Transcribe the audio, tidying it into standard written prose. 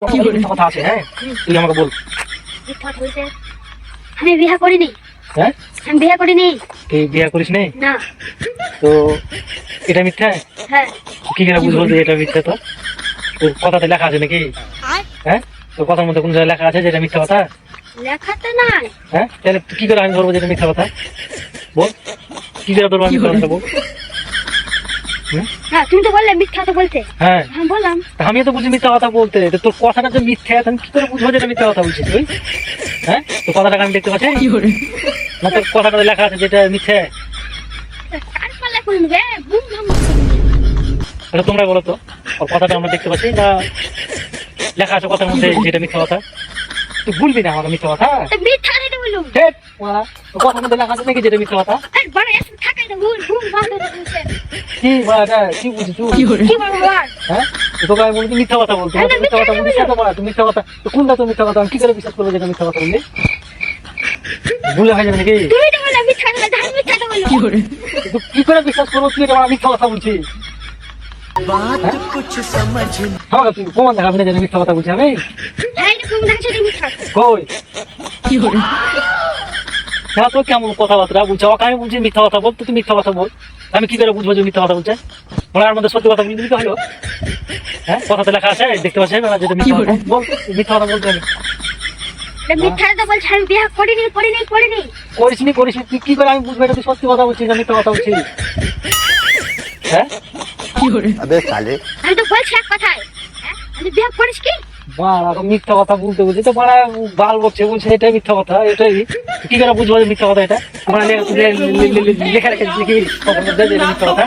কথা আছে, হ্যাঁ তুই আমাকে বল। আমি বিয়ে করিনি। হ্যাঁ আমি বিয়ে করিনি। তুই বিয়ে করিস নি? না। তো এটা মিথ্যা? হ্যাঁ। কি করে বুঝবো যে এটা মিথ্যা? তো তোর কথাতে লেখা আছে নাকি? হ্যাঁ তোর কথার মধ্যে কোন জায়গায় লেখা আছে যে এটা মিথ্যা কথা? লেখা তো নাই। হ্যাঁ তাহলে কি করে আমি ধরবো যে এটা মিথ্যা কথা? বল কি করে ধরবো আমি মিথ্যা কথা? বল। হ্যাঁ তুমি তো বললে মিথ্যা তো বলতে। হ্যাঁ আমি বললাম। আমি তো বুঝি মিথ্যা কথা বলতে, তো তোর কথাটা যে মিথ্যা আমি কি করে বুঝবো যে এটা মিথ্যা কথা বলছিস তুই? হ্যাঁ তোর কথাটা আমি দেখতে পাচ্ছি না, তোর কথাটা লেখা আছে যেটা মিথ্যা। কার পাল্লা করে নেবে? বুম ভাম। এটা তোমরা বলো তো, ওর কথাটা আমরা দেখতে পাচ্ছি না লেখা আছে কথার মধ্যে যেটা মিথ্যা কথা? তুই বলবি না আমাকে মিথ্যা কথা? মিথ্যা নেই বললুম। হেট মারা, তোর কথার মধ্যে লেখা আছে নাকি যেটা মিথ্যা কথা? আরে বড় এসে থাকাই তো বুম বুম ভাম করে বলছে। কি মারা কি বুঝিস তুই? কি বলবো আর? হ্যাঁ তোকে আমি বলছি মিথ্যা কথা বলতে, তুই মিথ্যা কথা বলছিস তো মারা, তুই মিথ্যা কথা তো কোনটা? তো মিথ্যা কথা আমি কি করে বিশ্বাস করবো যেটা মিথ্যা কথা বললি? ভুলে হয়ে যাবে নাকি? তুমি তো বললে মিথ্যা না, ধান মিথ্যা তো বললো। কি করে বিশ্বাস করবো তুই এটা মিথ্যা কথা বলছিস? আমাকে তুই প্রমাণ দেখাবি না যে মিথ্যা কথা বলছি আমি? হ্যাঁ এটা তুমি দেখছো তুমি মিথ্যা। কই হ্যাঁ তো কেমন কথাবার্তা বলছে? ওকে আমি বলছি মিথ্যা কথা বল, তুই মিথ্যা কথা বল, আমি কি করে বুঝবো যে মিথ্যা কথা বলছে? ওনার মধ্যে সত্যি কথা বলে দিবি তো হলো। হ্যাঁ কথাতে লেখা আছে দেখতে পাচ্ছি যেটা মিথ্যা কথা বল, মিথ্যা কথা বলতে আমি মিথ্যা তো বলছে আমি বিয়ে করিনি করিনি করিনি। করিসনি করিসনি তুই কি করে আমি বুঝবো এটা তুই সত্যি কথা বলছিস না মিথ্যা কথা বলছিস? হ্যাঁ अबे साले আমি তো বলছি এক কথায়। হ্যাঁ আমি বিয়ে করিস কি? বাড়া মিথ্যা কথা বলতে বলছি তো বাড়া বাল বকছে, বলছে এটাই মিথ্যা কথা, এটাই কি করে বুঝবো যে মিথ্যা কথা? এটা লেখা রেখেছিস কি মিথ্যা কথা?